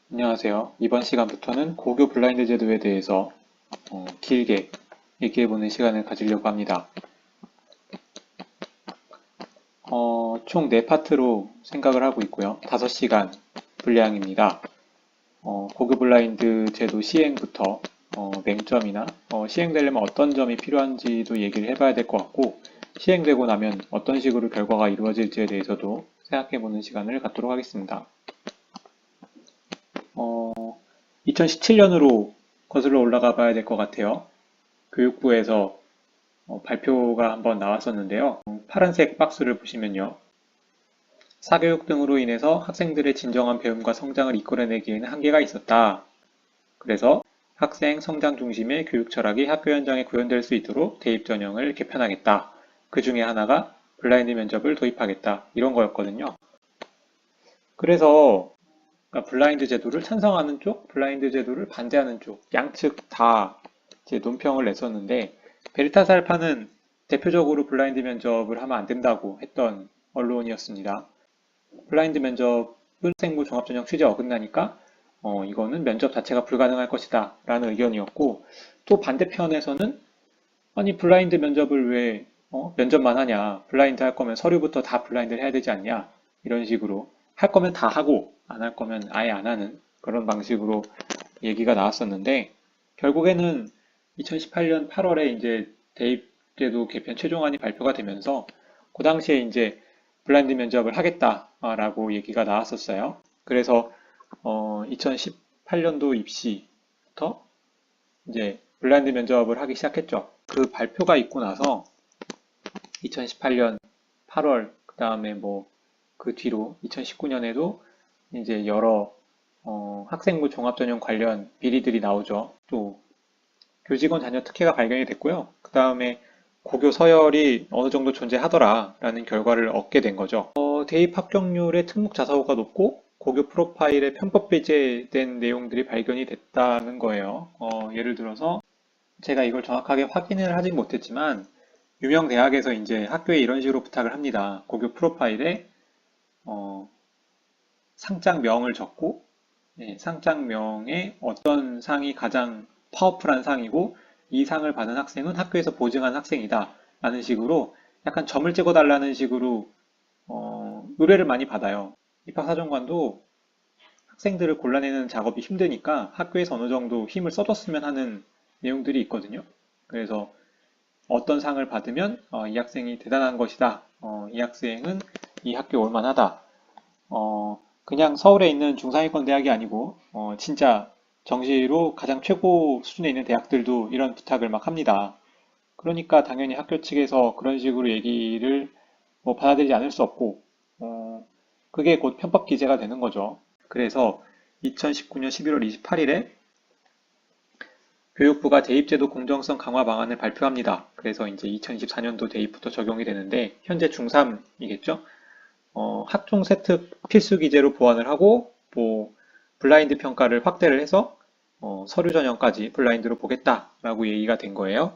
안녕하세요. 이번 시간부터는 고교 블라인드 제도에 대해서 길게 얘기해보는 시간을 가지려고 합니다. 총 4파트로 생각을 하고 있고요. 5시간 분량입니다. 고교 블라인드 제도 시행부터 맹점이나 시행되려면 어떤 점이 필요한지도 얘기를 해봐야 될 것 같고, 시행되고 나면 어떤 식으로 결과가 이루어질지에 대해서도 생각해보는 시간을 갖도록 하겠습니다. 2017년으로 거슬러 올라가 봐야 될 것 같아요. 교육부에서 발표가 한번 나왔었는데요. 파란색 박스를 보시면요. 사교육 등으로 인해서 학생들의 진정한 배움과 성장을 이끌어내기에는 한계가 있었다. 그래서 학생 성장 중심의 교육 철학이 학교 현장에 구현될 수 있도록 대입 전형을 개편하겠다. 그 중에 하나가 블라인드 면접을 도입하겠다. 이런 거였거든요. 그래서 그러니까 블라인드 제도를 찬성하는 쪽, 블라인드 제도를 반대하는 쪽, 양측 다 이제 논평을 냈었는데, 베리타스알파는 대표적으로 블라인드 면접을 하면 안 된다고 했던 언론이었습니다. 블라인드 면접은 학생부 종합전형 취지에 어긋나니까 이거는 면접 자체가 불가능할 것이다 라는 의견이었고, 또 반대편에서는 아니 블라인드 면접을 왜 면접만 하냐, 블라인드 할 거면 서류부터 다 블라인드를 해야 되지 않냐, 이런 식으로 할 거면 다 하고 안 할 거면 아예 안 하는 그런 방식으로 얘기가 나왔었는데, 결국에는 2018년 8월에 이제 대입제도 개편 최종안이 발표가 되면서 그 당시에 이제 블라인드 면접을 하겠다라고 얘기가 나왔었어요. 그래서 2018년도 입시부터 이제 블라인드 면접을 하기 시작했죠. 그 발표가 있고 나서 2018년 8월, 그 다음에 뭐 그 뒤로 2019년에도 이제 여러 학생부 종합전형 관련 비리들이 나오죠. 또 교직원 자녀 특혜가 발견이 됐고요. 그 다음에 고교 서열이 어느 정도 존재하더라라는 결과를 얻게 된 거죠. 대입 합격률의 특목 자사고가 높고 고교 프로파일에 편법 배제된 내용들이 발견이 됐다는 거예요. 예를 들어서 제가 이걸 정확하게 확인을 하진 못했지만 유명 대학에서 이제 학교에 이런 식으로 부탁을 합니다. 고교 프로파일에 어, 상장명을 적고 상장명에 어떤 상이 가장 파워풀한 상이고 이 상을 받은 학생은 학교에서 보증한 학생이다 라는 식으로 약간 점을 찍어달라는 식으로 의뢰를 많이 받아요. 입학사정관도 학생들을 골라내는 작업이 힘드니까 학교에서 어느 정도 힘을 써줬으면 하는 내용들이 있거든요. 그래서 어떤 상을 받으면 이 학생이 대단한 것이다. 이 학생은 이 학교에 올 만하다. 그냥 서울에 있는 중상위권 대학이 아니고 진짜 정시로 가장 최고 수준에 있는 대학들도 이런 부탁을 막 합니다. 그러니까 당연히 학교 측에서 그런 식으로 얘기를 뭐 받아들이지 않을 수 없고 그게 곧 편법 기재가 되는 거죠. 그래서 2019년 11월 28일에 교육부가 대입제도 공정성 강화 방안을 발표합니다. 그래서 이제 2024년도 대입부터 적용이 되는데 현재 중3이겠죠? 학종 세특 필수 기재로 보완을 하고 뭐 블라인드 평가를 확대를 해서 서류 전형까지 블라인드로 보겠다라고 얘기가 된 거예요.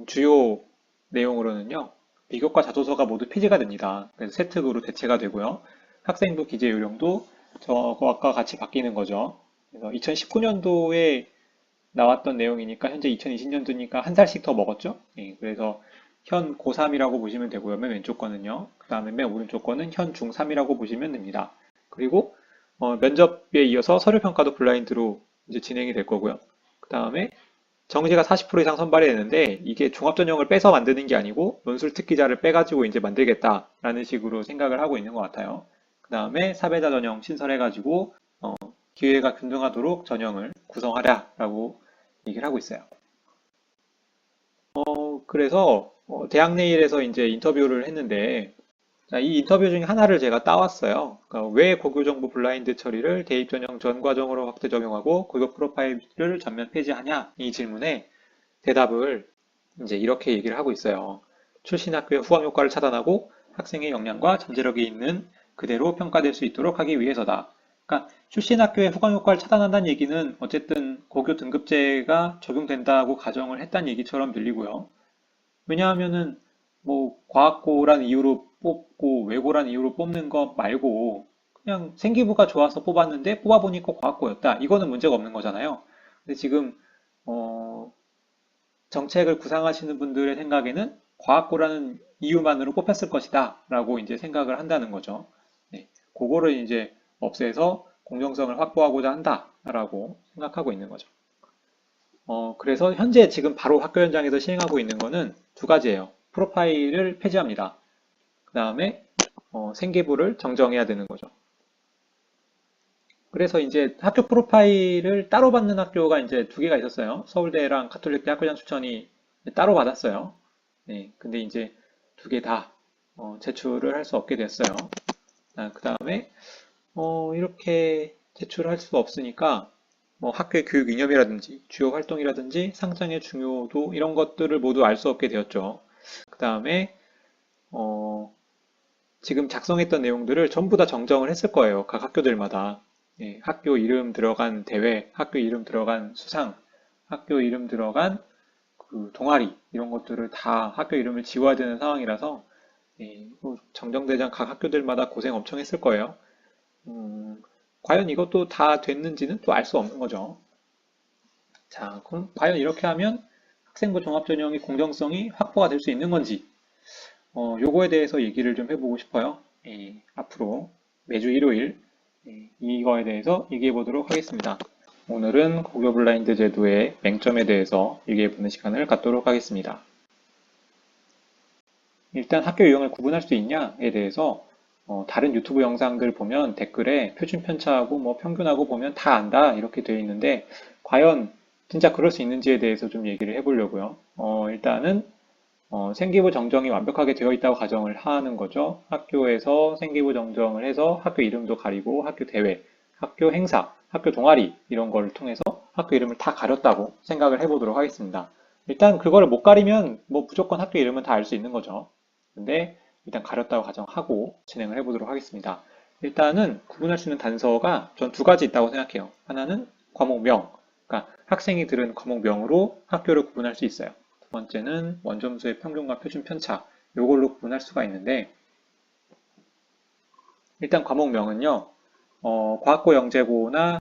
주요 내용으로는요. 비교과 자소서가 모두 폐지가 됩니다. 그래서 세특으로 대체가 되고요. 학생부 기재 요령도 저거와 같이 바뀌는 거죠. 그래서 2019년도에 나왔던 내용이니까 현재 2020년도니까 한 살씩 더 먹었죠. 예, 그래서 현 고3이라고 보시면 되고요. 맨 왼쪽 거는요. 그 다음에 맨 오른쪽 거는 현 중3이라고 보시면 됩니다. 그리고 면접에 이어서 서류 평가도 블라인드로 이제 진행이 될 거고요. 그 다음에 정시가 40% 이상 선발이 되는데 이게 종합전형을 빼서 만드는 게 아니고 논술 특기자를 빼가지고 이제 만들겠다라는 식으로 생각을 하고 있는 것 같아요. 그 다음에 사배자 전형 신설해가지고 기회가 균등하도록 전형을 구성하라라고 얘기를 하고 있어요. 그래서 대학 내일에서 이제 인터뷰를 했는데 자, 이 인터뷰 중에 하나를 제가 따왔어요. 그러니까 왜 고교정보 블라인드 처리를 대입 전형 전 과정으로 확대 적용하고 고교 프로파일을 전면 폐지하냐? 이 질문에 대답을 이제 이렇게 얘기를 하고 있어요. 출신 학교의 후학 효과를 차단하고 학생의 역량과 잠재력이 있는 그대로 평가될 수 있도록 하기 위해서다. 그러니까 출신 학교의 후학 효과를 차단한다는 얘기는 어쨌든 고교 등급제가 적용된다고 가정을 했다는 얘기처럼 들리고요. 왜냐하면은 뭐 과학고란 이유로 뽑고 외고란 이유로 뽑는 것 말고 그냥 생기부가 좋아서 뽑았는데 뽑아보니까 과학고였다. 이거는 문제가 없는 거잖아요. 근데 지금 어, 정책을 구상하시는 분들의 생각에는 과학고라는 이유만으로 뽑혔을 것이다 라고 이제 생각을 한다는 거죠. 네, 그거를 이제 없애서 공정성을 확보하고자 한다라고 생각하고 있는 거죠. 그래서 현재 지금 바로 학교 현장에서 시행하고 있는 거는 두 가지예요. 프로파일을 폐지합니다. 그 다음에 생계부를 정정해야 되는 거죠. 그래서 이제 학교 프로파일을 따로 받는 학교가 이제 두 개가 있었어요. 서울대랑 가톨릭대 학교장 추천이 따로 받았어요. 네, 근데 이제 두 개 다 제출을 할 수 없게 됐어요. 그 다음에 이렇게 제출할 수 없으니까 뭐 학교의 교육 이념이라든지 주요 활동이라든지 상장의 중요도 이런 것들을 모두 알 수 없게 되었죠. 그 다음에 지금 작성했던 내용들을 전부 다 정정을 했을 거예요. 각 학교들마다. 예, 학교 이름 들어간 대회, 학교 이름 들어간 수상, 학교 이름 들어간 그 동아리 이런 것들을 다 학교 이름을 지워야 되는 상황이라서 예, 정정대장 각 학교들마다 고생 엄청 했을 거예요. 과연 이것도 다 됐는지는 또 알 수 없는 거죠. 자, 그럼 과연 이렇게 하면 학생부 종합전형의 공정성이 확보가 될 수 있는 건지 요거에 대해서 얘기를 좀 해보고 싶어요. 예, 앞으로 매주 일요일 이거에 대해서 얘기해 보도록 하겠습니다. 오늘은 고교 블라인드 제도의 맹점에 대해서 얘기해 보는 시간을 갖도록 하겠습니다. 일단 학교 유형을 구분할 수 있냐에 대해서 다른 유튜브 영상들 보면 댓글에 표준 편차하고 뭐 평균하고 보면 다 안다 이렇게 되어 있는데 과연 진짜 그럴 수 있는지에 대해서 좀 얘기를 해보려고요. 일단은 생기부 정정이 완벽하게 되어 있다고 가정을 하는 거죠. 학교에서 생기부 정정을 해서 학교 이름도 가리고 학교 대회, 학교 행사, 학교 동아리 이런 거를 통해서 학교 이름을 다 가렸다고 생각을 해보도록 하겠습니다. 일단 그거를 못 가리면 뭐 무조건 학교 이름은 다 알 수 있는 거죠. 근데 일단 가렸다고 가정하고 진행을 해보도록 하겠습니다. 일단은 구분할 수 있는 단서가 전 두 가지 있다고 생각해요. 하나는 과목명, 그러니까 학생이 들은 과목명으로 학교를 구분할 수 있어요. 두 번째는 원점수의 평균과 표준 편차, 이걸로 구분할 수가 있는데 일단 과목명은요, 과학고 영재고나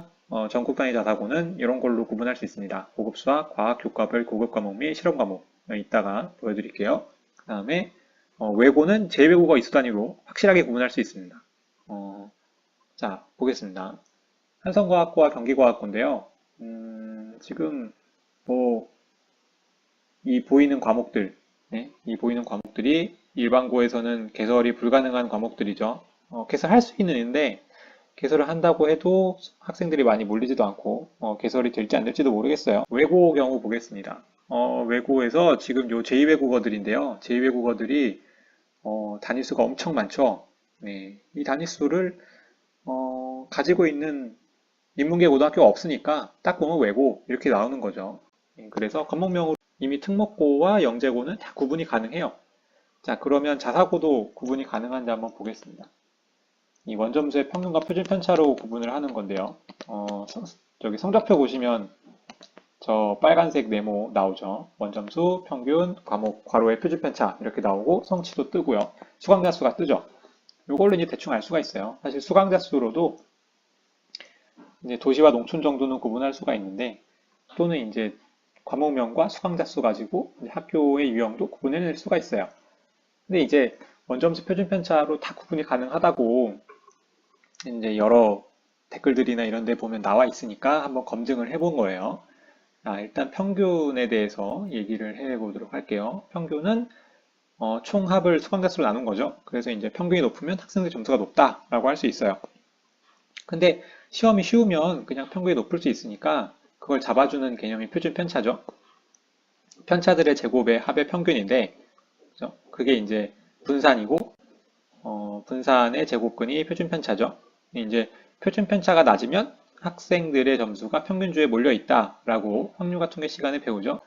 전국단위 자사고는 이런 걸로 구분할 수 있습니다. 고급 수학, 과학, 교과별 고급 과목 및 실험 과목 이따가 보여드릴게요. 그 다음에 외고는 제2외국어 이수 단위로 확실하게 구분할 수 있습니다. 자, 보겠습니다. 한성과학고와 경기과학고인데요. 지금 뭐 이 보이는 과목들, 네, 이 보이는 과목들이 일반고에서는 개설이 불가능한 과목들이죠. 개설할 수 있는데 개설을 한다고 해도 학생들이 많이 몰리지도 않고 개설이 될지 안 될지도 모르겠어요. 외고 경우 보겠습니다. 외고에서 지금 요 제2외국어들인데요. 제2외국어들이 단위수가 엄청 많죠. 네, 이 단위수를 가지고 있는 인문계 고등학교가 없으니까 딱 보면 외고 이렇게 나오는 거죠. 그래서 과목명으로 이미 특목고와 영재고는 다 구분이 가능해요. 자, 그러면 자사고도 구분이 가능한지 한번 보겠습니다. 이 원점수의 평균과 표준 편차로 구분을 하는 건데요. 저기 성적표 보시면 저 빨간색 네모 나오죠. 원점수, 평균, 과목, 괄호의 표준 편차 이렇게 나오고 성취도 뜨고요. 수강자 수가 뜨죠. 이걸로 이제 대충 알 수가 있어요. 사실 수강자 수로도 이제 도시와 농촌 정도는 구분할 수가 있는데 또는 이제 과목명과 수강자 수 가지고 학교의 유형도 구분해낼 수가 있어요. 근데 이제 원점수 표준 편차로 다 구분이 가능하다고 이제 여러 댓글들이나 이런 데 보면 나와 있으니까 한번 검증을 해본 거예요. 일단 평균에 대해서 얘기를 해보도록 할게요. 평균은 총합을 수강자 수로 나눈 거죠. 그래서 이제 평균이 높으면 학생들 점수가 높다라고 할 수 있어요. 근데 시험이 쉬우면 그냥 평균이 높을 수 있으니까 그걸 잡아주는 개념이 표준 편차죠. 편차들의 제곱의 합의 평균인데 그게 이제 분산이고 분산의 제곱근이 표준 편차죠. 이제 표준 편차가 낮으면 학생들의 점수가 평균주에 몰려 있다라고 확률과 통계 시간에 배우죠.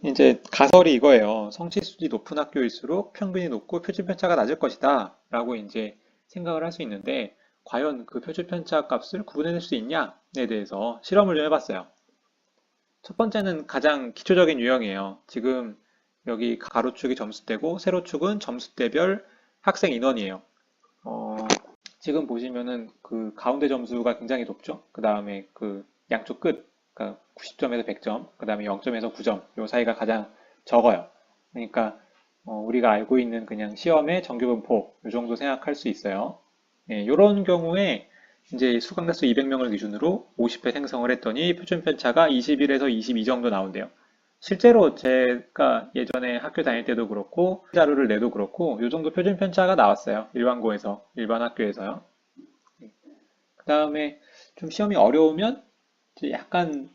이제 가설이 이거예요. 성취수준이 높은 학교일수록 평균이 높고 표준 편차가 낮을 것이다 라고 이제 생각을 할 수 있는데 과연 그 표준 편차 값을 구분해낼 수 있냐에 대해서 실험을 좀 해봤어요. 첫 번째는 가장 기초적인 유형이에요. 지금 여기 가로축이 점수대고 세로축은 점수대별 학생 인원이에요. 지금 보시면은 그 가운데 점수가 굉장히 높죠. 그 다음에 그 양쪽 끝, 그러니까 90점에서 100점, 그 다음에 0점에서 9점, 요 사이가 가장 적어요. 그러니까 우리가 알고 있는 그냥 시험의 정규분포 요 정도 생각할 수 있어요. 예, 이런 경우에 이제 수강자 수 200명을 기준으로 50회 생성을 했더니 표준 편차가 21에서 22 정도 나온대요. 실제로 제가 예전에 학교 다닐 때도 그렇고 자료를 내도 그렇고 이 정도 표준 편차가 나왔어요. 일반고에서, 일반 학교에서요. 그 다음에 좀 시험이 어려우면 이제 약간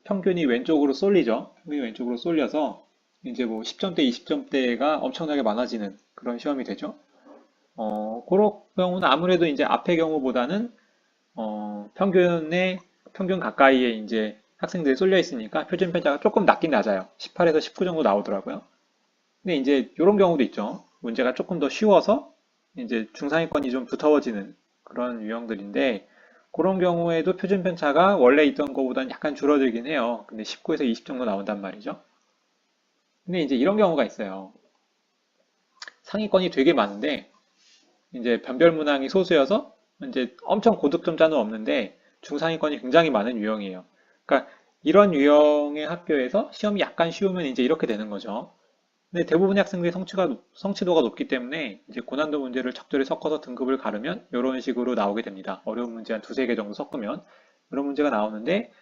평균이 왼쪽으로 쏠리죠. 평균이 왼쪽으로 쏠려서 이제 뭐 10점대, 20점대가 엄청나게 많아지는 그런 시험이 되죠. 그런 경우는 아무래도 이제 앞의 경우보다는 평균 가까이에 이제 학생들이 쏠려 있으니까 표준 편차가 조금 낮긴 낮아요. 18에서 19 정도 나오더라고요. 근데 이제 이런 경우도 있죠. 문제가 조금 더 쉬워서 이제 중상위권이 좀 두터워지는 그런 유형들인데 그런 경우에도 표준 편차가 원래 있던 것보다는 약간 줄어들긴 해요. 근데 19에서 20 정도 나온단 말이죠. 근데 이제 이런 경우가 있어요. 상위권이 되게 많은데 이제 변별 문항이 소수여서 이제 엄청 고득점자는 없는데 중상위권이 굉장히 많은 유형이에요. 그러니까 이런 유형의 학교에서 시험이 약간 쉬우면 이제 이렇게 되는 거죠. 근데 대부분의 학생들이 성취도가 높기 때문에 이제 고난도 문제를 적절히 섞어서 등급을 가르면 이런 식으로 나오게 됩니다. 어려운 문제 한 두세 개 정도 섞으면 이런 문제가 나오는데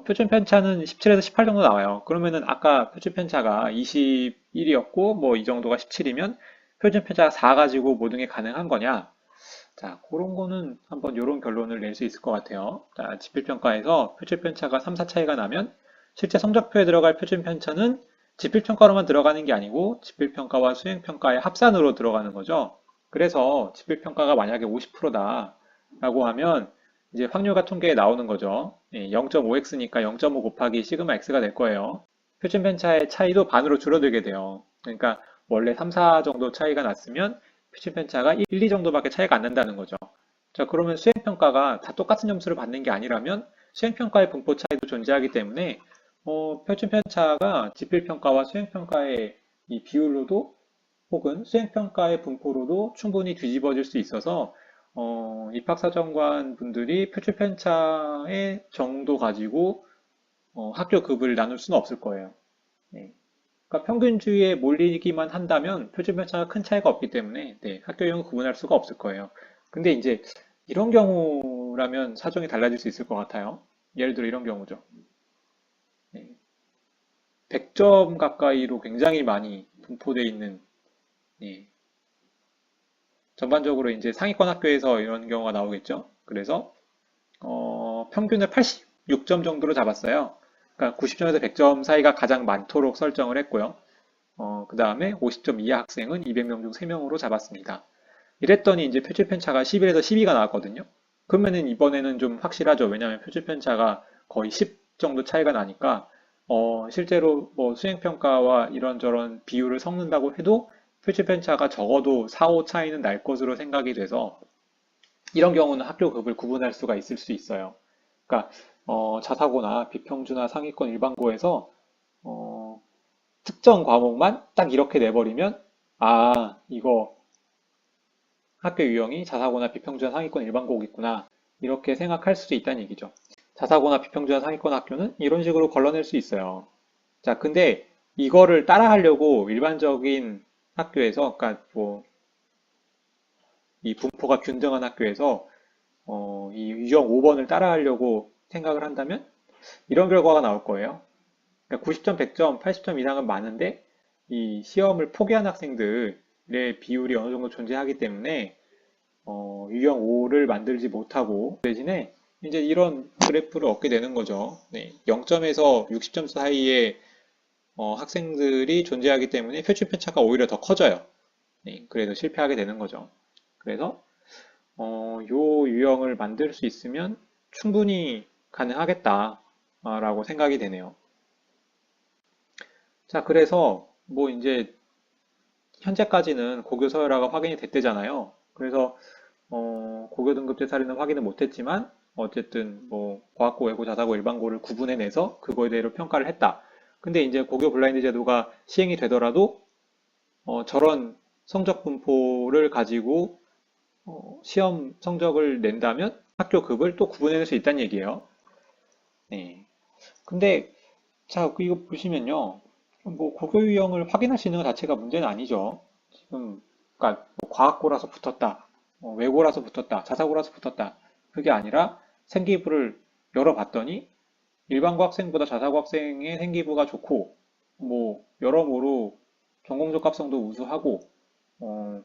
표준 편차는 17에서 18 정도 나와요. 그러면은 아까 표준 편차가 21이었고 뭐 이 정도가 17이면 표준 편차가 4 가지고 모든 게 가능한 거냐? 자, 그런 거는 한번 이런 결론을 낼 수 있을 것 같아요. 자, 지필평가에서 표준 편차가 3, 4 차이가 나면 실제 성적표에 들어갈 표준 편차는 지필평가로만 들어가는 게 아니고 지필평가와 수행평가의 합산으로 들어가는 거죠. 그래서 지필평가가 만약에 50%다 라고 하면 이제 확률과 통계에 나오는 거죠. 0.5x니까 0.5 곱하기 시그마 x가 될 거예요. 표준 편차의 차이도 반으로 줄어들게 돼요. 그러니까 원래 3, 4 정도 차이가 났으면 표준 편차가 1, 2 정도밖에 차이가 안 난다는 거죠. 자, 그러면 수행평가가 다 똑같은 점수를 받는 게 아니라면 수행평가의 분포 차이도 존재하기 때문에 표준 편차가 지필평가와 수행평가의 이 비율로도 혹은 수행평가의 분포로도 충분히 뒤집어질 수 있어서 입학사정관 분들이 표준 편차의 정도 가지고 학교 급을 나눌 수는 없을 거예요. 네. 그러니까 평균주의에 몰리기만 한다면 표준 편차가 큰 차이가 없기 때문에 네, 학교형을 구분할 수가 없을 거예요. 근데 이제 이런 경우라면 사정이 달라질 수 있을 것 같아요. 예를 들어 이런 경우죠. 네. 100점 가까이로 굉장히 많이 분포되어 있는 예, 전반적으로 이제 상위권 학교에서 이런 경우가 나오겠죠. 그래서 평균을 86점 정도로 잡았어요. 그러니까 90점에서 100점 사이가 가장 많도록 설정을 했고요. 그 다음에 50점 이하 학생은 200명 중 3명으로 잡았습니다. 이랬더니 이제 표준 편차가 11에서 12가 나왔거든요. 그러면은 이번에는 좀 확실하죠. 왜냐하면 표준 편차가 거의 10 정도 차이가 나니까 실제로 뭐 수행평가와 이런저런 비율을 섞는다고 해도 표준 편차가 적어도 4, 5 차이는 날 것으로 생각이 돼서 이런 경우는 학교급을 구분할 수가 있을 수 있어요. 그러니까 자사고나 비평준화 상위권 일반고에서 어, 특정 과목만 딱 이렇게 내버리면 이거 학교 유형이 자사고나 비평준화 상위권 일반고겠구나 이렇게 생각할 수도 있다는 얘기죠. 자사고나 비평준화 상위권 학교는 이런 식으로 걸러낼 수 있어요. 자, 근데 이거를 따라하려고 일반적인 학교에서, 그러니까 뭐 이 분포가 균등한 학교에서 이 유형 5번을 따라하려고 생각을 한다면 이런 결과가 나올 거예요. 그러니까 90점, 100점, 80점 이상은 많은데 이 시험을 포기한 학생들의 비율이 어느 정도 존재하기 때문에 유형 5를 만들지 못하고 대신에 이제 이런 그래프를 얻게 되는 거죠. 네, 0점에서 60점 사이에 학생들이 존재하기 때문에 표준 편차가 오히려 더 커져요. 네, 그래서 실패하게 되는 거죠. 그래서 요 유형을 만들 수 있으면 충분히 가능하겠다라고 생각이 되네요. 자, 그래서 뭐 이제 현재까지는 고교 서열화가 확인이 됐대잖아요. 그래서 고교 등급제 사례는 확인을 못했지만 어쨌든 뭐 과학고, 외고, 자사고, 일반고를 구분해내서 그거에 대해서 평가를 했다. 근데 이제 고교 블라인드 제도가 시행이 되더라도 저런 성적 분포를 가지고 시험 성적을 낸다면 학교급을 또 구분해낼 수 있다는 얘기예요. 네. 근데 자, 이거 보시면요. 뭐 고교 유형을 확인할 수 있는 것 자체가 문제는 아니죠. 지금 그러니까 뭐 과학고라서 붙었다, 외고라서 붙었다, 자사고라서 붙었다. 그게 아니라 생기부를 열어봤더니 일반고 학생보다 자사고 학생의 생기부가 좋고 뭐 여러모로 전공적 합성도 우수하고 어,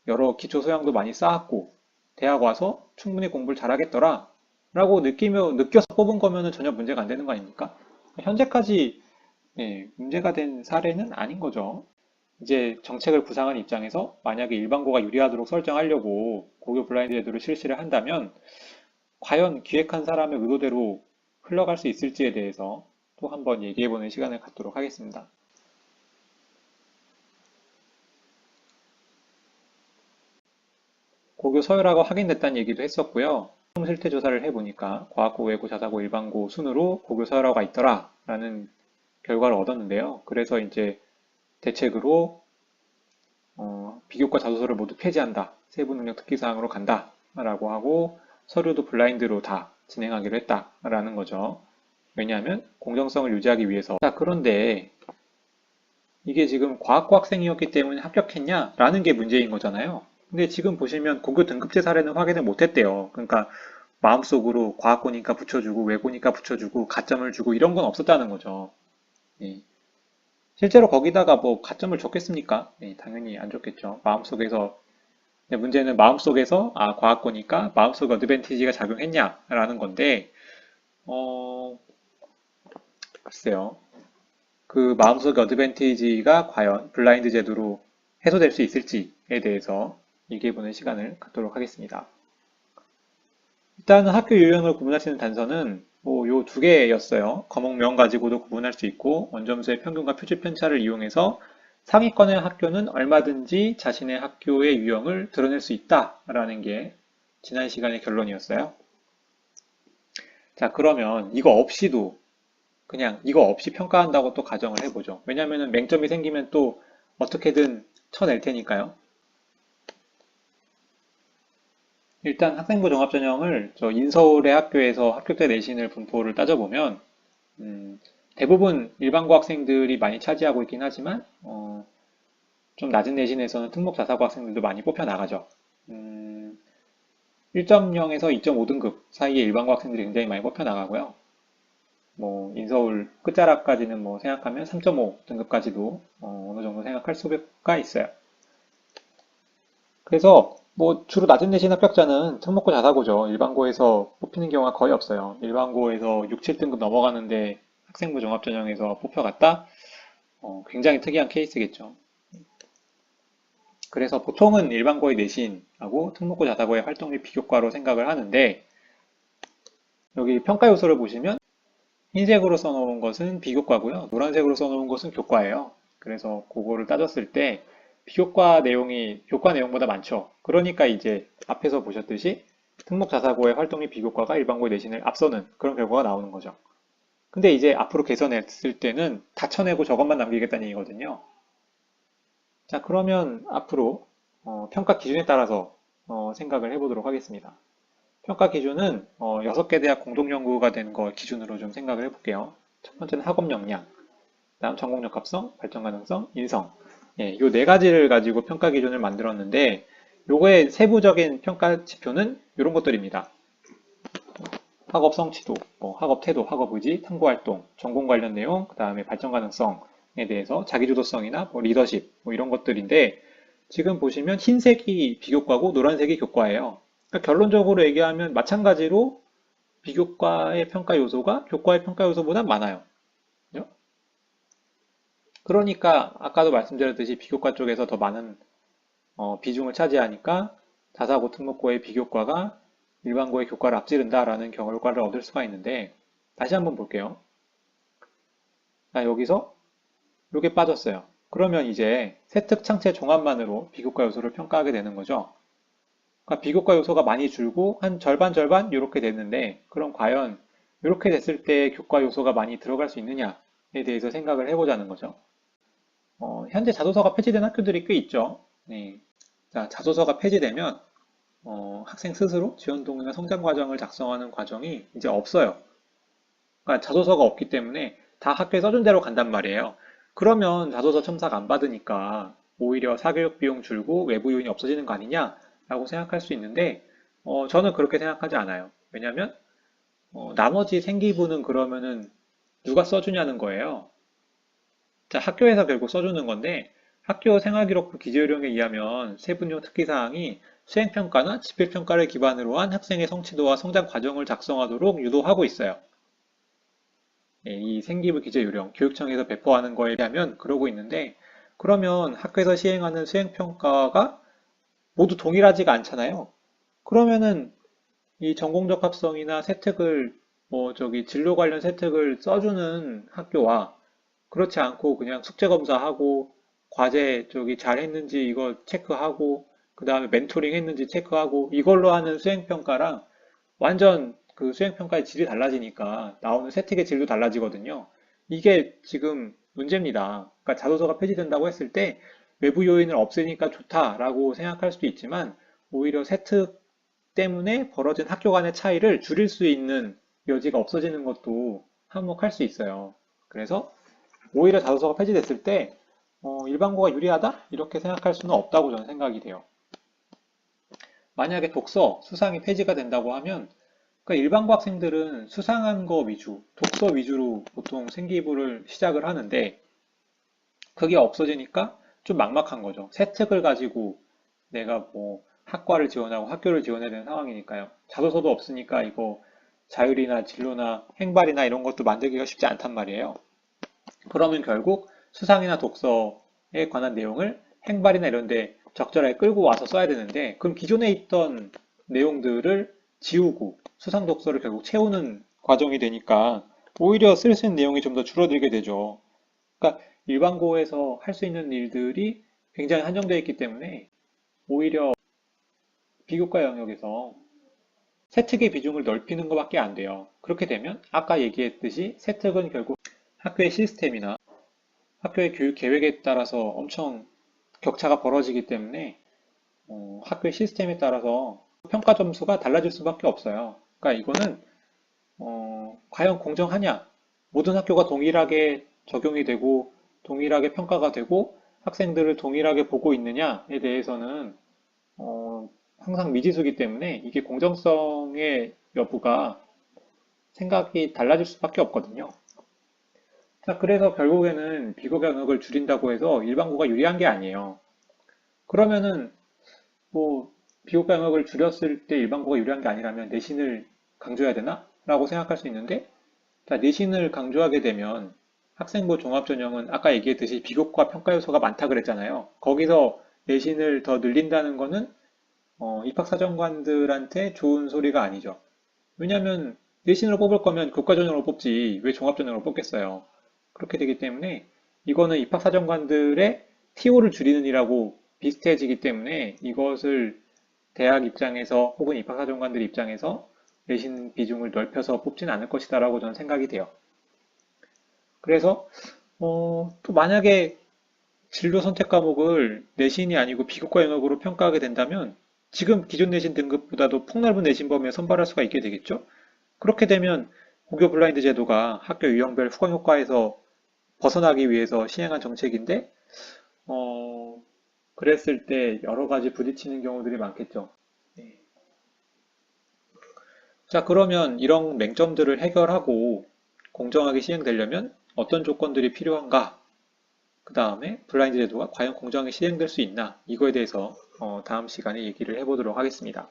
여러 기초 소양도 많이 쌓았고 대학 와서 충분히 공부를 잘하겠더라 라고 느껴서 뽑은 거면은 전혀 문제가 안 되는 거 아닙니까? 현재까지 문제가 된 사례는 아닌 거죠. 이제 정책을 구상한 입장에서 만약에 일반고가 유리하도록 설정하려고 고교 블라인드 제도를 실시를 한다면 과연 기획한 사람의 의도대로 흘러갈 수 있을지에 대해서 또 한번 얘기해보는 시간을 갖도록 하겠습니다. 고교 서열화가 확인됐다는 얘기도 했었고요. 실태 조사를 해보니까 과학고, 외고, 자사고, 일반고 순으로 고교 서열화가 있더라 라는 결과를 얻었는데요. 그래서 이제 대책으로 비교과 자소서를 모두 폐지한다. 세부 능력 특기 사항으로 간다. 라고 하고 서류도 블라인드로 다 진행하기로 했다라는 거죠. 왜냐하면 공정성을 유지하기 위해서. 자, 그런데 이게 지금 과학고 학생이었기 때문에 합격했냐? 라는 게 문제인 거잖아요. 근데 지금 보시면 고교 등급제 사례는 확인을 못했대요. 그러니까 마음속으로 과학고니까 붙여주고 외고니까 붙여주고 가점을 주고 이런 건 없었다는 거죠. 예. 실제로 거기다가 뭐 가점을 줬겠습니까? 예, 당연히 안 줬겠죠. 마음속에서 문제는 마음속에서 과학고니까 마음속 어드밴티지가 작용했냐라는 건데 어 글쎄요. 그 마음속 어드밴티지가 과연 블라인드 제도로 해소될 수 있을지에 대해서 얘기해보는 시간을 갖도록 하겠습니다. 일단은 학교 유형을 구분할 수 있는 단서는 뭐 요 두 개였어요. 과목명 가지고도 구분할 수 있고 원점수의 평균과 표준 편차를 이용해서 상위권의 학교는 얼마든지 자신의 학교의 유형을 드러낼 수 있다라는 게 지난 시간의 결론이었어요. 자, 그러면 이거 없이도 그냥 이거 없이 평가한다고 또 가정을 해보죠. 왜냐하면 맹점이 생기면 또 어떻게든 쳐낼 테니까요. 일단 학생부 종합전형을 저 인서울의 학교에서 합격 때 내신을 분포를 따져보면 대부분 일반고 학생들이 많이 차지하고 있긴 하지만 좀 낮은 내신에서는 특목 자사고 학생들도 많이 뽑혀 나가죠. 1.0에서 2.5등급 사이의 일반고 학생들이 굉장히 많이 뽑혀 나가고요. 뭐 인서울 끝자락까지는 뭐 생각하면 3.5 등급까지도 어느 정도 생각할 수가 있어요. 그래서 뭐 주로 낮은 내신 합격자는 특목고 자사고죠. 일반고에서 뽑히는 경우가 거의 없어요. 일반고에서 6, 7등급 넘어가는데 학생부 종합전형에서 뽑혀갔다? 굉장히 특이한 케이스겠죠. 그래서 보통은 일반고의 내신하고 특목고 자사고의 활동률 비교과로 생각을 하는데 여기 평가 요소를 보시면 흰색으로 써놓은 것은 비교과고요. 노란색으로 써놓은 것은 교과예요. 그래서 그거를 따졌을 때 비교과 내용이 교과 내용보다 많죠. 그러니까 이제 앞에서 보셨듯이 특목 자사고의 활동률 비교과가 일반고의 내신을 앞서는 그런 결과가 나오는 거죠. 근데 이제 앞으로 개선했을 때는 다 쳐내고 저것만 남기겠다는 얘기거든요. 자, 그러면 앞으로 평가 기준에 따라서 생각을 해보도록 하겠습니다. 평가 기준은 6개 대학 공동연구가 된 거 기준으로 좀 생각을 해볼게요. 첫 번째는 학업 역량, 다음 전공력 합성, 발전 가능성, 인성. 예, 요 네 가지를 가지고 평가 기준을 만들었는데 요거의 세부적인 평가 지표는 이런 것들입니다. 학업 성취도, 뭐 학업 태도, 학업 의지, 탐구 활동, 전공 관련 내용, 그 다음에 발전 가능성에 대해서 자기주도성이나 뭐 리더십, 뭐 이런 것들인데 지금 보시면 흰색이 비교과고 노란색이 교과예요. 그러니까 결론적으로 얘기하면 마찬가지로 비교과의 평가 요소가 교과의 평가 요소보다 많아요. 그죠? 그러니까 아까도 말씀드렸듯이 비교과 쪽에서 더 많은 비중을 차지하니까 자사고 특목고의 비교과가 일반고의 교과를 앞지른다라는 결과를 얻을 수가 있는데 다시 한번 볼게요. 자, 여기서 이렇게 빠졌어요. 그러면 이제 세특창체 종합만으로 비교과 요소를 평가하게 되는 거죠. 그러니까 비교과 요소가 많이 줄고 한 절반 절반 이렇게 됐는데 그럼 과연 이렇게 됐을 때 교과 요소가 많이 들어갈 수 있느냐에 대해서 생각을 해보자는 거죠. 현재 자소서가 폐지된 학교들이 꽤 있죠. 네. 자, 자소서가 폐지되면 학생 스스로 지원 동의나 성장 과정을 작성하는 과정이 이제 없어요. 그러니까 자소서가 없기 때문에 다 학교에 써준 대로 간단 말이에요. 그러면 자소서 첨삭 안 받으니까 오히려 사교육 비용 줄고 외부 요인이 없어지는 거 아니냐라고 생각할 수 있는데 저는 그렇게 생각하지 않아요. 왜냐하면 나머지 생기부는 그러면은 누가 써주냐는 거예요. 자, 학교에서 결국 써주는 건데 학교 생활기록부 기재요령에 의하면 세분용 특기사항이 수행평가나 지필평가를 기반으로 한 학생의 성취도와 성장 과정을 작성하도록 유도하고 있어요. 이 생기부 기재요령, 교육청에서 배포하는 거에 비하면 그러고 있는데 그러면 학교에서 시행하는 수행평가가 모두 동일하지가 않잖아요. 그러면은 이 전공적 합성이나 세특을 진로 관련 세특을 써주는 학교와 그렇지 않고 그냥 숙제 검사하고 과제 잘 했는지 이거 체크하고 그 다음에 멘토링 했는지 체크하고 이걸로 하는 수행평가랑 완전 그 수행평가의 질이 달라지니까 나오는 세특의 질도 달라지거든요. 이게 지금 문제입니다. 그러니까 자소서가 폐지된다고 했을 때 외부 요인을 없애니까 좋다라고 생각할 수도 있지만 오히려 세특 때문에 벌어진 학교 간의 차이를 줄일 수 있는 여지가 없어지는 것도 한몫할 수 있어요. 그래서 오히려 자소서가 폐지됐을 때 일반고가 유리하다? 이렇게 생각할 수는 없다고 저는 생각이 돼요. 만약에 독서, 수상이 폐지가 된다고 하면 그러니까 일반고 학생들은 수상한 거 위주, 독서 위주로 보통 생기부를 시작을 하는데 그게 없어지니까 좀 막막한 거죠. 새 특을 가지고 내가 학과를 지원하고 학교를 지원해야 되는 상황이니까요. 자소서도 없으니까 이거 자율이나 진로나 행발이나 이런 것도 만들기가 쉽지 않단 말이에요. 그러면 결국 수상이나 독서에 관한 내용을 행발이나 이런 데 적절하게 끌고 와서 써야 되는데 그럼 기존에 있던 내용들을 지우고 수상 독서를 결국 채우는 과정이 되니까 오히려 쓸 수 있는 내용이 좀 더 줄어들게 되죠. 그러니까 일반고에서 할 수 있는 일들이 굉장히 한정되어 있기 때문에 오히려 비교과 영역에서 세특의 비중을 넓히는 것밖에 안 돼요. 그렇게 되면 아까 얘기했듯이 세특은 결국 학교의 시스템이나 학교의 교육 계획에 따라서 엄청 격차가 벌어지기 때문에 학교의 시스템에 따라서 평가 점수가 달라질 수밖에 없어요. 그러니까 이거는 과연 공정하냐? 모든 학교가 동일하게 적용이 되고 동일하게 평가가 되고 학생들을 동일하게 보고 있느냐에 대해서는 항상 미지수기 때문에 이게 공정성의 여부가 생각이 달라질 수밖에 없거든요. 자, 그래서 결국에는 비교 경력을 줄인다고 해서 일반고가 유리한 게 아니에요. 그러면은 비교 경력을 줄였을 때 일반고가 유리한 게 아니라면 내신을 강조해야 되나? 라고 생각할 수 있는데 자, 내신을 강조하게 되면 학생부 종합전형은 아까 얘기했듯이 비교과 평가 요소가 많다 그랬잖아요. 거기서 내신을 더 늘린다는 거는 입학사정관들한테 좋은 소리가 아니죠. 왜냐하면 내신으로 뽑을 거면 교과전형으로 뽑지 왜 종합전형으로 뽑겠어요. 그렇게 되기 때문에 이거는 입학사정관들의 TO를 줄이는 일하고 비슷해지기 때문에 이것을 대학 입장에서 혹은 입학사정관들 입장에서 내신 비중을 넓혀서 뽑지는 않을 것이다라고 저는 생각이 돼요. 그래서 또 만약에 진로 선택 과목을 내신이 아니고 비교과 영역으로 평가하게 된다면 지금 기존 내신 등급보다도 폭넓은 내신 범위에 선발할 수가 있게 되겠죠? 그렇게 되면 고교 블라인드 제도가 학교 유형별 후광 효과에서 벗어나기 위해서 시행한 정책인데, 그랬을 때 여러 가지 부딪히는 경우들이 많겠죠. 네. 자, 그러면 이런 맹점들을 해결하고 공정하게 시행되려면 어떤 조건들이 필요한가? 그 다음에 블라인드 제도가 과연 공정하게 시행될 수 있나? 이거에 대해서 다음 시간에 얘기를 해보도록 하겠습니다.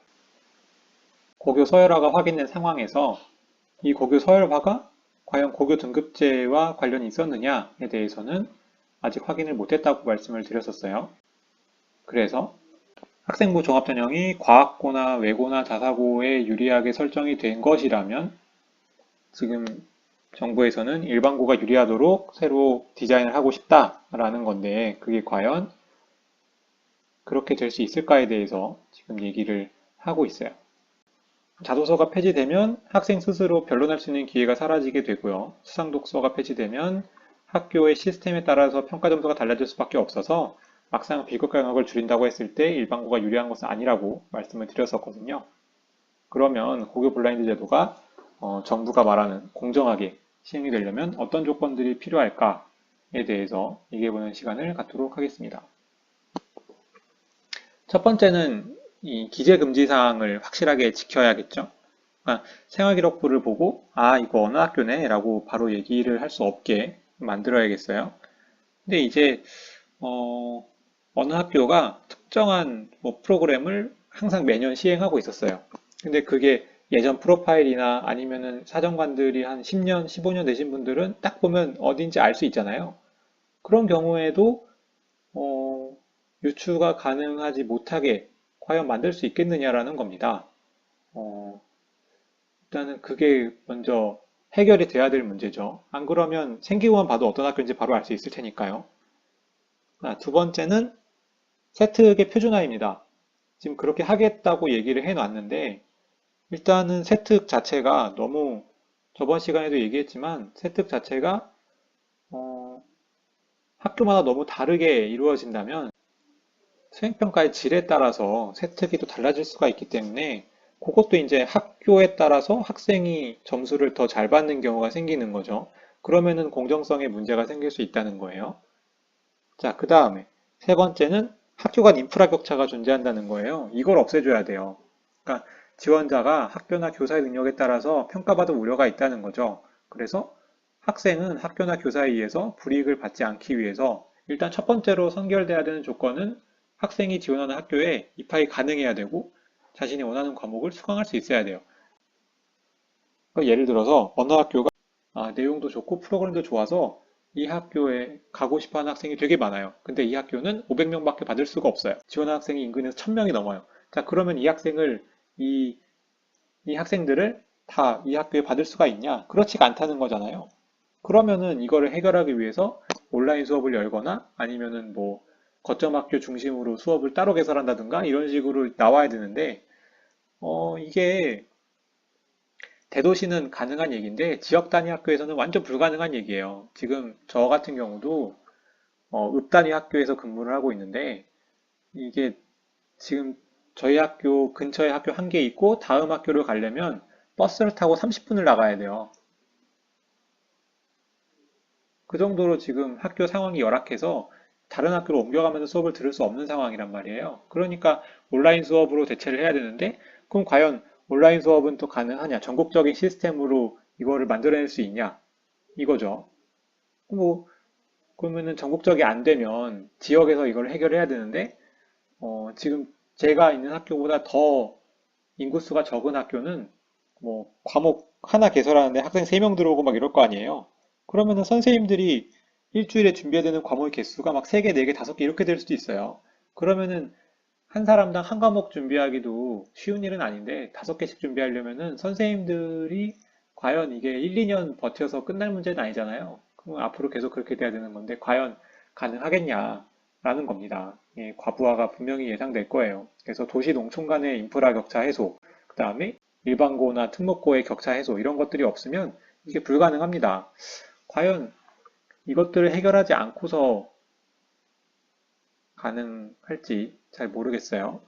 고교 서열화가 확인된 상황에서 이 고교 서열화가 과연 고교 등급제와 관련이 있었느냐에 대해서는 아직 확인을 못했다고 말씀을 드렸었어요. 그래서 학생부 종합전형이 과학고나 외고나 자사고에 유리하게 설정이 된 것이라면 지금 정부에서는 일반고가 유리하도록 새로 디자인을 하고 싶다라는 건데 그게 과연 그렇게 될 수 있을까에 대해서 지금 얘기를 하고 있어요. 자소서가 폐지되면 학생 스스로 변론할 수 있는 기회가 사라지게 되고요. 수상 독서가 폐지되면 학교의 시스템에 따라서 평가 점수가 달라질 수밖에 없어서 막상 비교과 영역을 줄인다고 했을 때 일반고가 유리한 것은 아니라고 말씀을 드렸었거든요. 그러면 고교 블라인드 제도가 정부가 말하는 공정하게 시행이 되려면 어떤 조건들이 필요할까에 대해서 얘기해보는 시간을 갖도록 하겠습니다. 첫 번째는 이 기재금지 사항을 확실하게 지켜야겠죠. 그러니까 생활기록부를 보고 이거 어느 학교네 라고 바로 얘기를 할 수 없게 만들어야겠어요. 근데 이제 어느 학교가 특정한 뭐 프로그램을 항상 매년 시행하고 있었어요. 근데 그게 예전 프로파일이나 아니면은 사정관들이 한 10년, 15년 되신 분들은 딱 보면 어딘지 알 수 있잖아요. 그런 경우에도 유추가 가능하지 못하게 과연 만들 수 있겠느냐라는 겁니다. 어, 일단은 그게 먼저 해결이 돼야 될 문제죠. 안 그러면 생기고만 봐도 어떤 학교인지 바로 알 수 있을 테니까요. 두 번째는 세특의 표준화입니다. 지금 그렇게 하겠다고 얘기를 해놨는데 일단은 세특 자체가 너무 저번 시간에도 얘기했지만 세특 자체가 학교마다 너무 다르게 이루어진다면 수행평가의 질에 따라서 세특이 또 달라질 수가 있기 때문에 그것도 이제 학교에 따라서 학생이 점수를 더 잘 받는 경우가 생기는 거죠. 그러면은 공정성에 문제가 생길 수 있다는 거예요. 자, 그 다음에 세 번째는 학교 간 인프라 격차가 존재한다는 거예요. 이걸 없애줘야 돼요. 그러니까 지원자가 학교나 교사의 능력에 따라서 평가받을 우려가 있다는 거죠. 그래서 학생은 학교나 교사에 의해서 불이익을 받지 않기 위해서 일단 첫 번째로 선결돼야 되는 조건은 학생이 지원하는 학교에 입학이 가능해야 되고 자신이 원하는 과목을 수강할 수 있어야 돼요. 그러니까 예를 들어서 어느 학교가 내용도 좋고 프로그램도 좋아서 이 학교에 가고 싶어 하는 학생이 되게 많아요. 근데 이 학교는 500명밖에 받을 수가 없어요. 지원하는 학생이 인근에서 1000명이 넘어요. 자, 그러면 이, 이 학생들을 다 이 학교에 받을 수가 있냐? 그렇지가 않다는 거잖아요. 그러면은 이거를 해결하기 위해서 온라인 수업을 열거나 아니면은 뭐 거점 학교 중심으로 수업을 따로 개설한다든가 이런 식으로 나와야 되는데, 이게 대도시는 가능한 얘기인데 지역 단위 학교에서는 완전 불가능한 얘기예요. 지금 저 같은 경우도 읍 단위 학교에서 근무를 하고 있는데 이게 지금 저희 학교 근처에 학교 한 개 있고 다음 학교를 가려면 버스를 타고 30분을 나가야 돼요. 그 정도로 지금 학교 상황이 열악해서 다른 학교로 옮겨가면서 수업을 들을 수 없는 상황이란 말이에요. 그러니까 온라인 수업으로 대체를 해야 되는데 그럼 과연 온라인 수업은 또 가능하냐? 전국적인 시스템으로 이거를 만들어낼 수 있냐? 이거죠. 뭐 그러면은 전국적이 안 되면 지역에서 이걸 해결해야 되는데 지금 제가 있는 학교보다 더 인구수가 적은 학교는 뭐 과목 하나 개설하는데 학생 3명 들어오고 막 이럴 거 아니에요. 그러면은 선생님들이 일주일에 준비해야 되는 과목 개수가 막 3개, 4개, 5개 이렇게 될 수도 있어요. 그러면은 한 사람당 한 과목 준비하기도 쉬운 일은 아닌데 5개씩 준비하려면은 선생님들이 과연 이게 1, 2년 버텨서 끝날 문제는 아니잖아요. 그럼 앞으로 계속 그렇게 돼야 되는 건데 과연 가능하겠냐라는 겁니다. 예, 과부하가 분명히 예상될 거예요. 그래서 도시 농촌 간의 인프라 격차 해소, 그 다음에 일반고나 특목고의 격차 해소 이런 것들이 없으면 이게 불가능합니다. 과연 이것들을 해결하지 않고서 가능할지 잘 모르겠어요.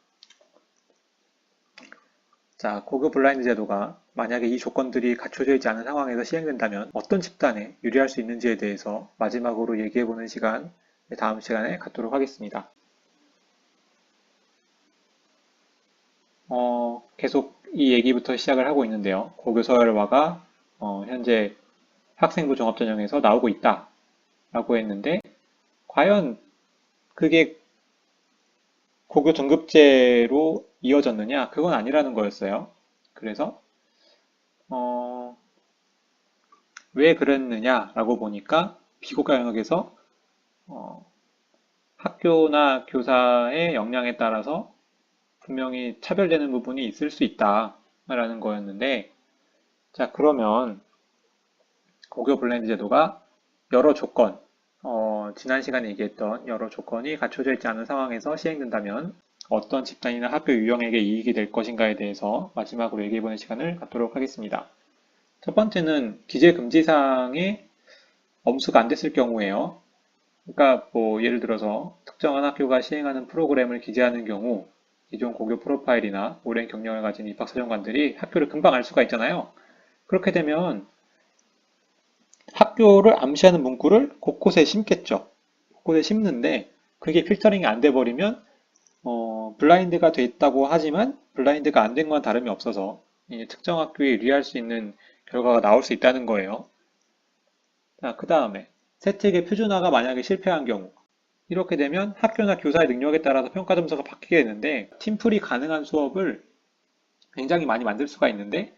자, 고급 블라인드 제도가 만약에 이 조건들이 갖춰져 있지 않은 상황에서 시행된다면 어떤 집단에 유리할 수 있는지에 대해서 마지막으로 얘기해보는 시간, 다음 시간에 갖도록 하겠습니다. 계속 이 얘기부터 시작을 하고 있는데요. 고교서열화가 현재 학생부 종합전형에서 나오고 있다라고 했는데 과연 그게 고교 등급제로 이어졌느냐? 그건 아니라는 거였어요. 그래서 어, 왜 그랬느냐라고 보니까 비교과 영역에서 어, 학교나 교사의 역량에 따라서 분명히 차별되는 부분이 있을 수 있다라는 거였는데 자 그러면 고교 블렌드 제도가 여러 조건 지난 시간에 얘기했던 여러 조건이 갖춰져 있지 않은 상황에서 시행된다면 어떤 집단이나 학교 유형에게 이익이 될 것인가에 대해서 마지막으로 얘기해보는 시간을 갖도록 하겠습니다. 첫 번째는 기재 금지 사항에 엄수가 안 됐을 경우에요. 그러니까 뭐 예를 들어서 특정한 학교가 시행하는 프로그램을 기재하는 경우 기존 고교 프로파일이나 오랜 경력을 가진 입학사정관들이 학교를 금방 알 수가 있잖아요. 그렇게 되면 학교를 암시하는 문구를 곳곳에 심겠죠. 곳곳에 심는데 그게 필터링이 안 돼 버리면 블라인드가 돼 있다고 하지만 블라인드가 안 된 건 다름이 없어서 특정 학교에 유리할 수 있는 결과가 나올 수 있다는 거예요. 자, 그 다음에 세특의 표준화가 만약에 실패한 경우 이렇게 되면 학교나 교사의 능력에 따라서 평가 점수가 바뀌게 되는데 팀플이 가능한 수업을 굉장히 많이 만들 수가 있는데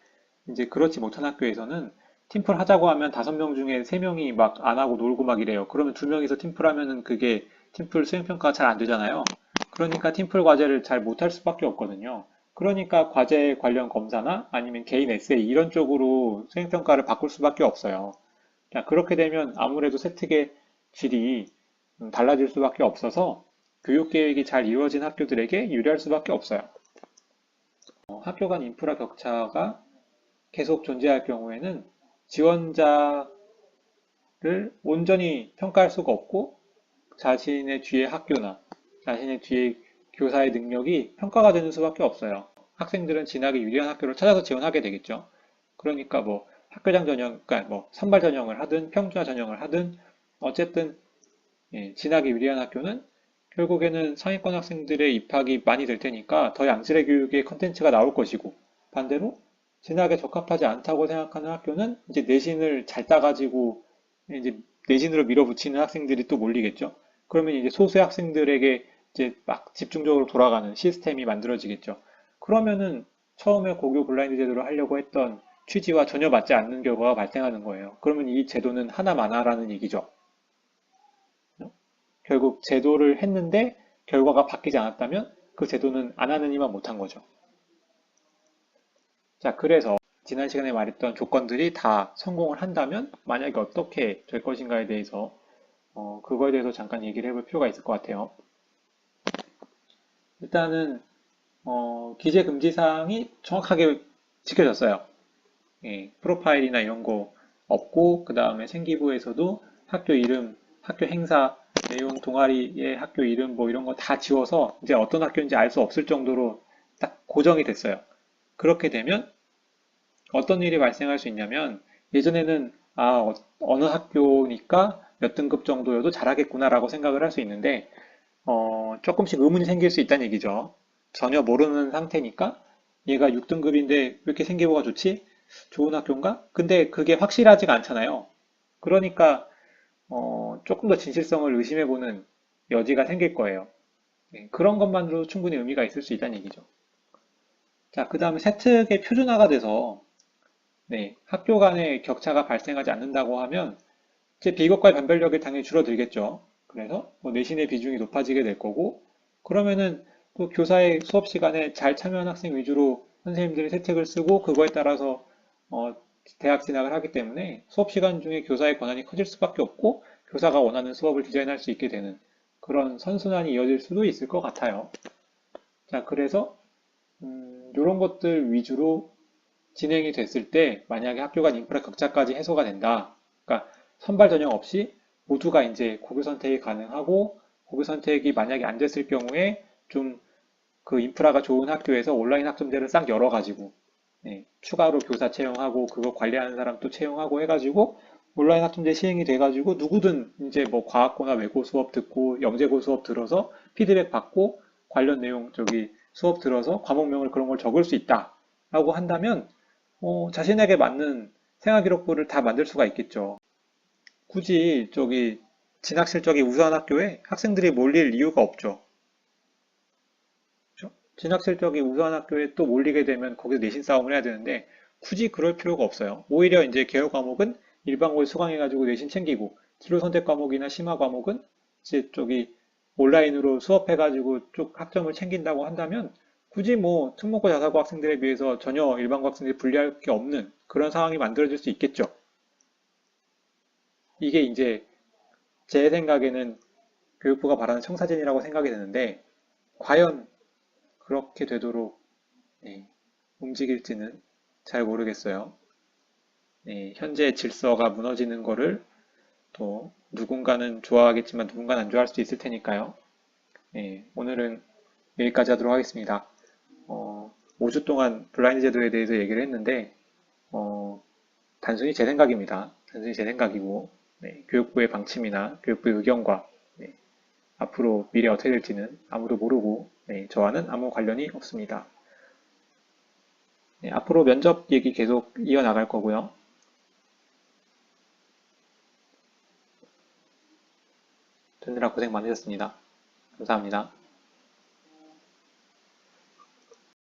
이제 그렇지 못한 학교에서는 팀플 하자고 하면 5명 중에 3명이 막 안 하고 놀고 막 이래요. 그러면 2명이서 팀플 하면은 그게 팀플 수행평가가 잘 안 되잖아요. 그러니까 팀플 과제를 잘 못할 수밖에 없거든요. 그러니까 과제 관련 검사나 아니면 개인 에세이 이런 쪽으로 수행평가를 바꿀 수밖에 없어요. 자, 그렇게 되면 아무래도 세특의 질이 달라질 수밖에 없어서 교육 계획이 잘 이루어진 학교들에게 유리할 수밖에 없어요. 학교 간 인프라 격차가 계속 존재할 경우에는 지원자를 온전히 평가할 수가 없고 자신의 뒤에 학교나 자신의 뒤에 교사의 능력이 평가가 되는 수밖에 없어요. 학생들은 진학에 유리한 학교를 찾아서 지원하게 되겠죠. 그러니까 뭐 학교장 전형, 그러니까 뭐 선발 전형을 하든 평준화 전형을 하든 어쨌든 진학에 유리한 학교는 결국에는 상위권 학생들의 입학이 많이 될 테니까 더 양질의 교육의 컨텐츠가 나올 것이고 반대로 진학에 적합하지 않다고 생각하는 학교는 이제 내신을 잘 따가지고 이제 내신으로 밀어붙이는 학생들이 또 몰리겠죠. 그러면 이제 소수의 학생들에게 이제 막 집중적으로 돌아가는 시스템이 만들어지겠죠. 그러면은 처음에 고교 블라인드 제도를 하려고 했던 취지와 전혀 맞지 않는 결과가 발생하는 거예요. 그러면 이 제도는 하나마나라는 얘기죠. 결국 제도를 했는데 결과가 바뀌지 않았다면 그 제도는 안 하는 이만 못한 거죠. 자, 그래서 지난 시간에 말했던 조건들이 다 성공을 한다면 만약에 어떻게 될 것인가에 대해서 그거에 대해서 잠깐 얘기를 해볼 필요가 있을 것 같아요. 일단은 기재 금지 사항이 정확하게 지켜졌어요. 예, 프로파일이나 이런 거 없고 그 다음에 생기부에서도 학교 이름, 학교 행사, 내용, 동아리의 학교 이름 뭐 이런 거 다 지워서 이제 어떤 학교인지 알 수 없을 정도로 딱 고정이 됐어요. 그렇게 되면 어떤 일이 발생할 수 있냐면 예전에는 어느 학교니까 몇 등급 정도여도 잘하겠구나라고 생각을 할 수 있는데 조금씩 의문이 생길 수 있다는 얘기죠. 전혀 모르는 상태니까 얘가 6등급인데 왜 이렇게 생기부가 좋지? 좋은 학교인가? 근데 그게 확실하지가 않잖아요. 그러니까 조금 더 진실성을 의심해보는 여지가 생길 거예요. 네, 그런 것만으로도 충분히 의미가 있을 수 있다는 얘기죠. 자, 그 다음에 세특의 표준화가 돼서 네, 학교 간의 격차가 발생하지 않는다고 하면 제 비교과의 변별력이 당연히 줄어들겠죠. 그래서 뭐 내신의 비중이 높아지게 될 거고 그러면은 또 교사의 수업 시간에 잘 참여한 학생 위주로 선생님들이 세특을 쓰고 그거에 따라서 어, 대학 진학을 하기 때문에 수업 시간 중에 교사의 권한이 커질 수밖에 없고 교사가 원하는 수업을 디자인할 수 있게 되는 그런 선순환이 이어질 수도 있을 것 같아요. 자, 그래서 이런 것들 위주로 진행이 됐을 때 만약에 학교 간 인프라 격차까지 해소가 된다. 그러니까 선발 전형 없이 모두가 이제 고교 선택이 가능하고 고교 선택이 만약에 안 됐을 경우에 좀 그 인프라가 좋은 학교에서 온라인 학점제를 싹 열어가지고 추가로 교사 채용하고 그거 관리하는 사람 또 채용하고 해가지고 온라인 학점제 시행이 돼가지고 누구든 이제 뭐 과학고나 외고 수업 듣고 영재고 수업 들어서 피드백 받고 관련 내용 저기 수업 들어서 과목명을 그런 걸 적을 수 있다라고 한다면 자신에게 맞는 생활기록부를 다 만들 수가 있겠죠. 굳이 저기 진학 실적이 우수한 학교에 학생들이 몰릴 이유가 없죠. 그죠? 진학 실적이 우수한 학교에 또 몰리게 되면 거기서 내신 싸움을 해야 되는데 굳이 그럴 필요가 없어요. 오히려 이제 개요 과목은 일반고에 수강해가지고 내신 챙기고 진로 선택 과목이나 심화 과목은 이제 저기 온라인으로 수업해가지고 쭉 학점을 챙긴다고 한다면 굳이 뭐 특목고 자사고 학생들에 비해서 전혀 일반고 학생들이 불리할 게 없는 그런 상황이 만들어질 수 있겠죠. 이게 이제 제 생각에는 교육부가 바라는 청사진이라고 생각이 되는데 과연 그렇게 되도록 움직일지는 잘 모르겠어요. 현재 질서가 무너지는 거를 또 누군가는 좋아하겠지만 누군가는 안 좋아할 수도 있을 테니까요. 네, 오늘은 여기까지 하도록 하겠습니다. 5주 동안 블라인드 제도에 대해서 얘기를 했는데 단순히 제 생각입니다. 단순히 제 생각이고 교육부의 방침이나 교육부의 의견과 앞으로 미래 어떻게 될지는 아무도 모르고 저와는 아무 관련이 없습니다. 앞으로 면접 얘기 계속 이어나갈 거고요. 듣느라 고생 많으셨습니다. 감사합니다.